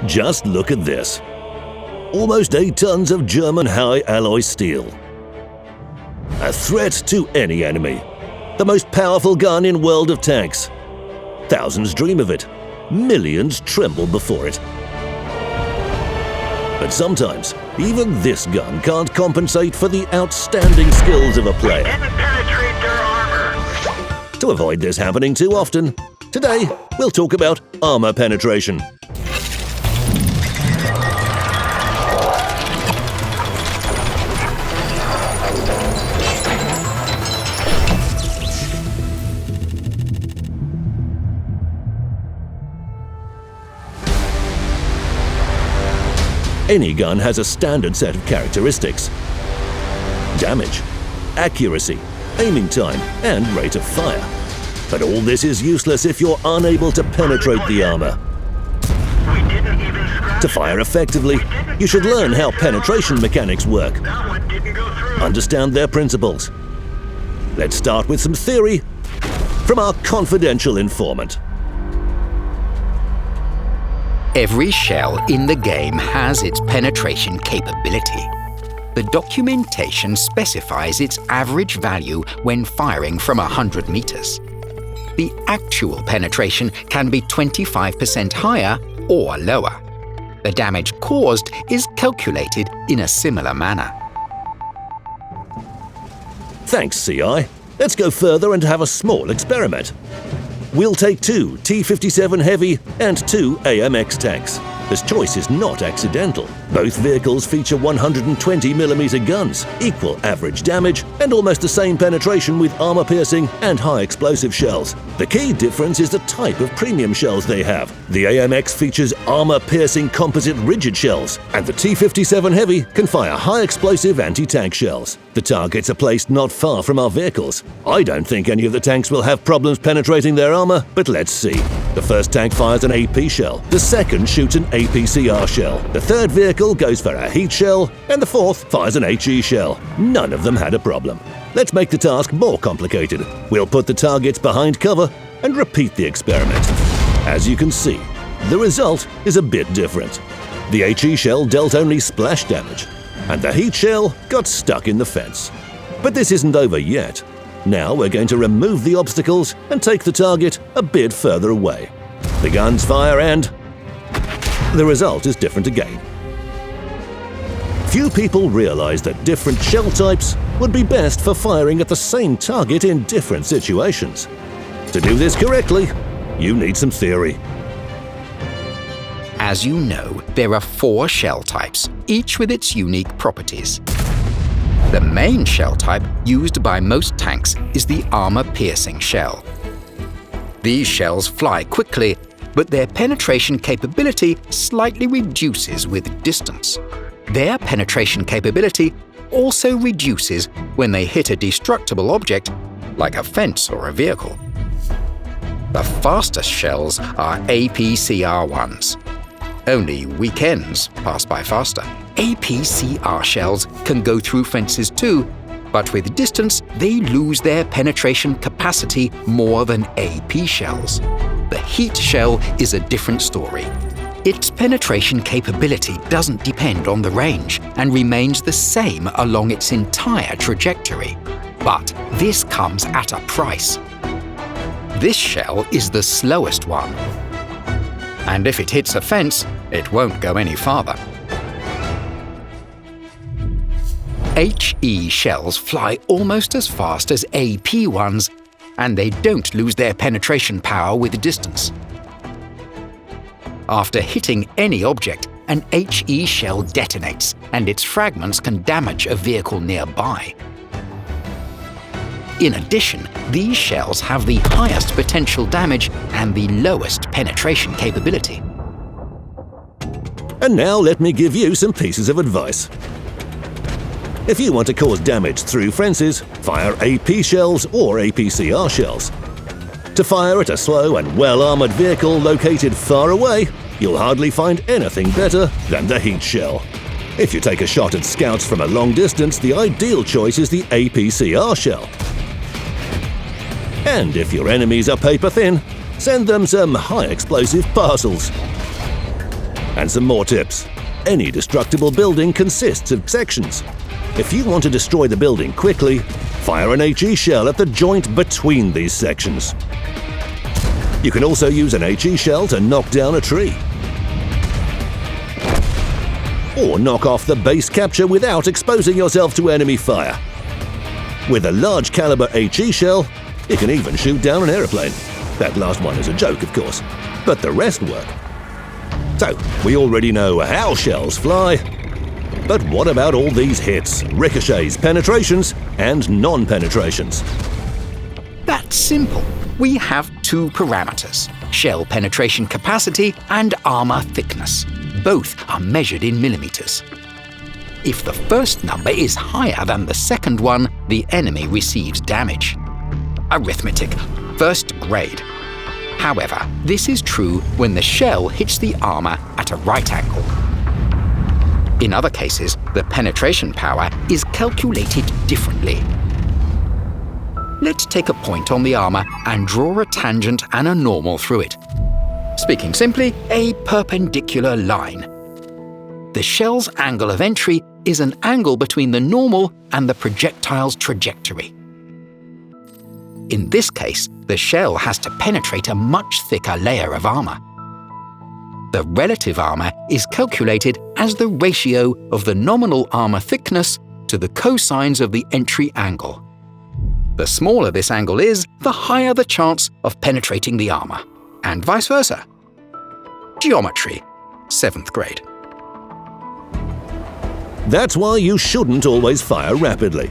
Just look at this. Almost 8 tons of German high alloy steel. A threat to any enemy. The most powerful gun in World of Tanks. Thousands dream of it. Millions tremble before it. But sometimes, even this gun can't compensate for the outstanding skills of a player. Didn't penetrate their armor. To avoid this happening too often, today we'll talk about armor penetration. Any gun has a standard set of characteristics: damage, accuracy, aiming time, and rate of fire. But all this is useless if you're unable to penetrate the armor. We didn't even scratch. To fire effectively, you should learn how penetration mechanics work, That one didn't go through. understand their principles. Let's start with some theory from our confidential informant. Every shell in the game has its penetration capability. The documentation specifies its average value when firing from 100 meters. The actual penetration can be 25% higher or lower. The damage caused is calculated in a similar manner. Thanks, CI. Let's go further and have a small experiment. We'll take 2 T-57 Heavy and 2 AMX tanks. This choice is not accidental. Both vehicles feature 120mm guns, equal average damage, and almost the same penetration with armor-piercing and high-explosive shells. The key difference is the type of premium shells they have. The AMX features armor-piercing composite rigid shells, and the T-57 Heavy can fire high-explosive anti-tank shells. The targets are placed not far from our vehicles. I don't think any of the tanks will have problems penetrating their armor, but let's see. The first tank fires an AP shell, the second shoots an APCR shell, the third vehicle goes for a heat shell, and the fourth fires an HE shell. None of them had a problem. Let's make the task more complicated. We'll put the targets behind cover and repeat the experiment. As you can see, the result is a bit different. The HE shell dealt only splash damage, and the heat shell got stuck in the fence. But this isn't over yet. Now we're going to remove the obstacles and take the target a bit further away. The guns fire and the result is different again. Few people realize that different shell types would be best for firing at the same target in different situations. To do this correctly, you need some theory. As you know, there are 4 shell types, each with its unique properties. The main shell type used by most tanks is the armor-piercing shell. These shells fly quickly, but their penetration capability slightly reduces with distance. Their penetration capability also reduces when they hit a destructible object, like a fence or a vehicle. The fastest shells are APCR ones. Only weekends pass by faster. APCR shells can go through fences too, but with distance they lose their penetration capacity more than AP shells. The heat shell is a different story. Its penetration capability doesn't depend on the range and remains the same along its entire trajectory. But this comes at a price. This shell is the slowest one. And if it hits a fence, it won't go any farther. HE shells fly almost as fast as AP ones, and they don't lose their penetration power with distance. After hitting any object, an HE shell detonates, and its fragments can damage a vehicle nearby. In addition, these shells have the highest potential damage and the lowest penetration capability. And now let me give you some pieces of advice. If you want to cause damage through fences, fire AP shells or APCR shells. To fire at a slow and well-armored vehicle located far away, you'll hardly find anything better than the heat shell. If you take a shot at scouts from a long distance, the ideal choice is the APCR shell. And if your enemies are paper thin, send them some high-explosive parcels. And some more tips. Any destructible building consists of sections. If you want to destroy the building quickly, fire an HE shell at the joint between these sections. You can also use an HE shell to knock down a tree. Or knock off the base capture without exposing yourself to enemy fire. With a large caliber HE shell, you can even shoot down an aeroplane. That last one is a joke, of course, but the rest work. So, we already know how shells fly, but what about all these hits, ricochets, penetrations, and non-penetrations? That's simple. We have two parameters: shell penetration capacity and armor thickness. Both are measured in millimeters. If the first number is higher than the second one, the enemy receives damage. Arithmetic, first grade. However, this is true when the shell hits the armor at a right angle. In other cases, the penetration power is calculated differently. Let's take a point on the armor and draw a tangent and a normal through it. Speaking simply, a perpendicular line. The shell's angle of entry is an angle between the normal and the projectile's trajectory. In this case, the shell has to penetrate a much thicker layer of armor. The relative armor is calculated as the ratio of the nominal armor thickness to the cosines of the entry angle. The smaller this angle is, the higher the chance of penetrating the armor, and vice versa. Geometry, 7th grade. That's why you shouldn't always fire rapidly.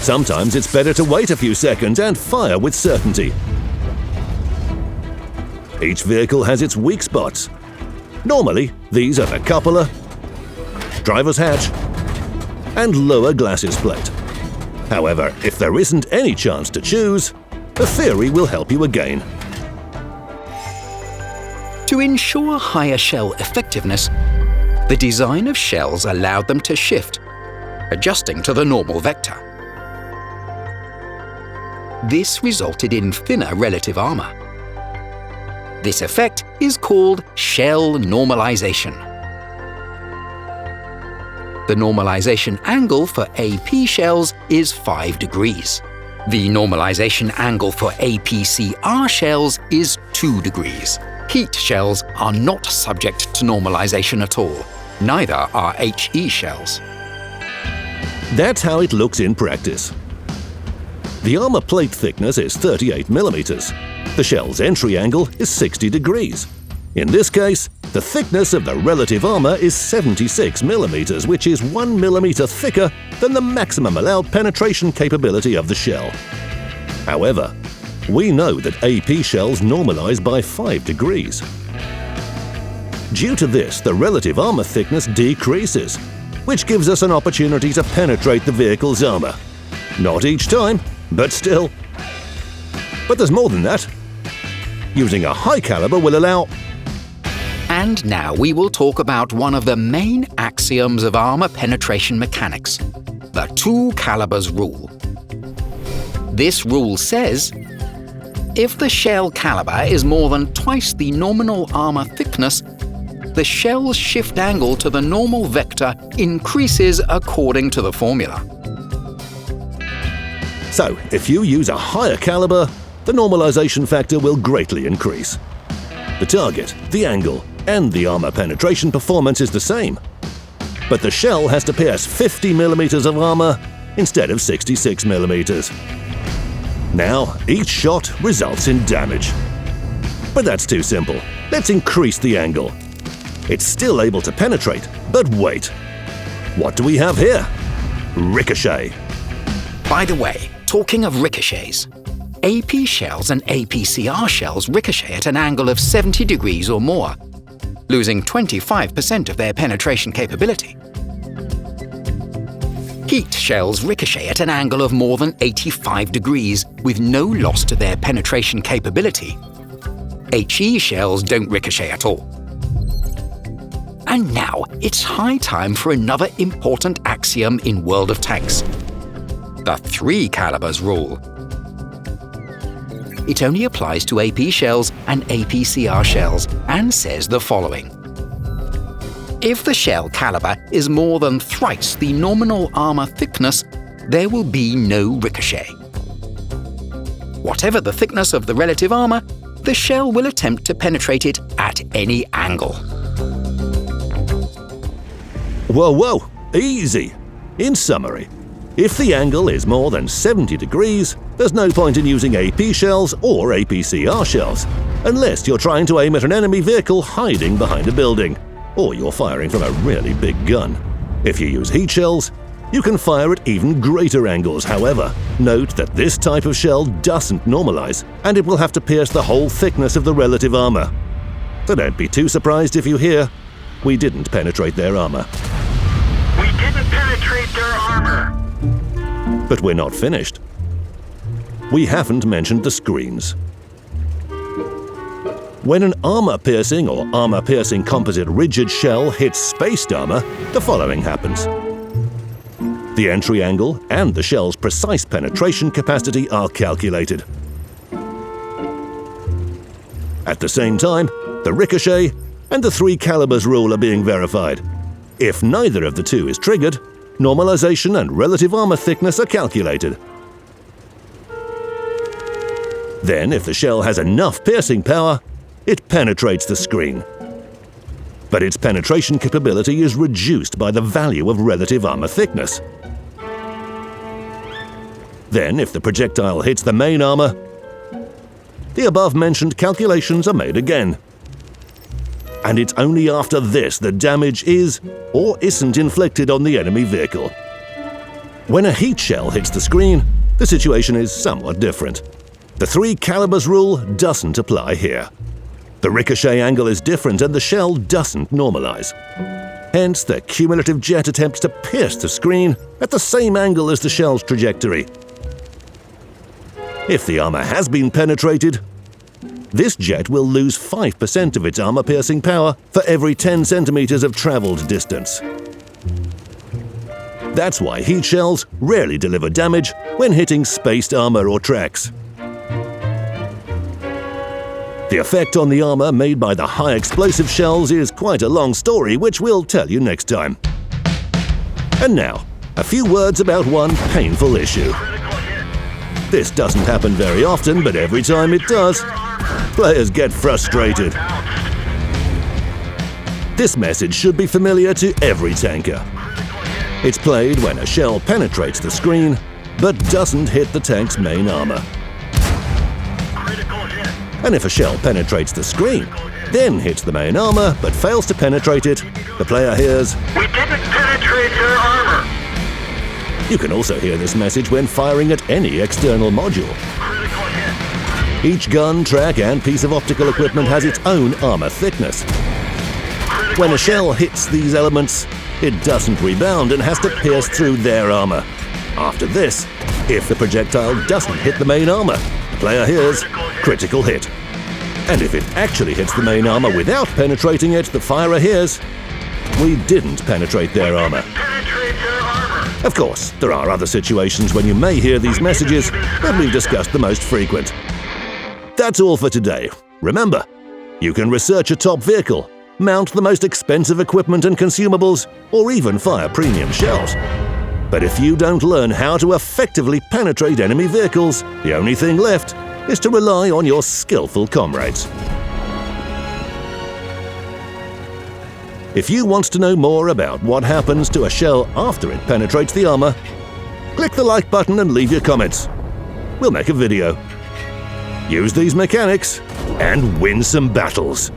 Sometimes it's better to wait a few seconds and fire with certainty. Each vehicle has its weak spots. Normally, these are the cupola, driver's hatch, and lower glacis plate. However, if there isn't any chance to choose, the theory will help you again. To ensure higher shell effectiveness, the design of shells allowed them to shift, adjusting to the normal vector. This resulted in thinner relative armor. This effect is called shell normalization. The normalization angle for AP shells is 5 degrees. The normalization angle for APCR shells is 2 degrees. Heat shells are not subject to normalization at all. Neither are HE shells. That's how it looks in practice. The armor plate thickness is 38 millimeters. The shell's entry angle is 60 degrees. In this case, the thickness of the relative armor is 76 millimeters, which is 1 millimeter thicker than the maximum allowed penetration capability of the shell. However, we know that AP shells normalize by 5 degrees. Due to this, the relative armor thickness decreases, which gives us an opportunity to penetrate the vehicle's armor. Not each time, but still. But there's more than that. Using a high caliber will allow... And now we will talk about one of the main axioms of armor penetration mechanics, the 2 calibers rule. This rule says, if the shell caliber is more than twice the nominal armor thickness, the shell's shift angle to the normal vector increases according to the formula. So, if you use a higher caliber, the normalization factor will greatly increase. The target, the angle, and the armor penetration performance is the same. But the shell has to pierce 50 millimeters of armor instead of 66 millimeters. Now, each shot results in damage. But that's too simple. Let's increase the angle. It's still able to penetrate, but wait. What do we have here? Ricochet. By the way, talking of ricochets, AP shells and APCR shells ricochet at an angle of 70 degrees or more, losing 25% of their penetration capability. Heat shells ricochet at an angle of more than 85 degrees with no loss to their penetration capability. HE shells don't ricochet at all. And now it's high time for another important axiom in World of Tanks, the 3 calibers rule. it only applies to AP shells and APCR shells and says the following. If the shell caliber is more than thrice the nominal armor thickness, there will be no ricochet. Whatever the thickness of the relative armor, the shell will attempt to penetrate it at any angle. Whoa, whoa, easy. In summary, if the angle is more than 70 degrees, there's no point in using AP shells or APCR shells, unless you're trying to aim at an enemy vehicle hiding behind a building, or you're firing from a really big gun. If you use heat shells, you can fire at even greater angles. However, note that this type of shell doesn't normalize, and it will have to pierce the whole thickness of the relative armor. So don't be too surprised if you hear, "We didn't penetrate their armor." We didn't penetrate their armor. But we're not finished. We haven't mentioned the screens. When an armor-piercing or armor-piercing composite rigid shell hits spaced armor, the following happens. The entry angle and the shell's precise penetration capacity are calculated. At the same time, the ricochet and the 3 calibers rule are being verified. If neither of the two is triggered, normalization and relative armor thickness are calculated. Then, if the shell has enough piercing power, it penetrates the screen. But its penetration capability is reduced by the value of relative armor thickness. Then, if the projectile hits the main armor, the above-mentioned calculations are made again. And it's only after this that damage is or isn't inflicted on the enemy vehicle. When a heat shell hits the screen, the situation is somewhat different. The 3 calibers rule doesn't apply here. The ricochet angle is different and the shell doesn't normalize. Hence, the cumulative jet attempts to pierce the screen at the same angle as the shell's trajectory. If the armor has been penetrated, this jet will lose 5% of its armor-piercing power for every 10 centimeters of traveled distance. That's why heat shells rarely deliver damage when hitting spaced armor or tracks. The effect on the armor made by the high explosive shells is quite a long story, which we'll tell you next time. And now, a few words about one painful issue. This doesn't happen very often, but every time it does, players get frustrated. This message should be familiar to every tanker. It's played when a shell penetrates the screen, but doesn't hit the tank's main armor. And if a shell penetrates the screen, then hits the main armor, but fails to penetrate it, the player hears, "We didn't penetrate their armor." You can also hear this message when firing at any external module. Each gun, track, and piece of optical equipment has its own armor thickness. When a shell hits these elements, it doesn't rebound and has to pierce through their armor. After this, if the projectile doesn't hit the main armor, the player hears, "Critical hit." And if it actually hits the main armor without penetrating it, the firer hears, "We didn't penetrate their armor." Of course, there are other situations when you may hear these messages, but we've discussed the most frequent. That's all for today. Remember, you can research a top vehicle, mount the most expensive equipment and consumables, or even fire premium shells. But if you don't learn how to effectively penetrate enemy vehicles, the only thing left is to rely on your skillful comrades. If you want to know more about what happens to a shell after it penetrates the armor, click the like button and leave your comments. We'll make a video. Use these mechanics and win some battles.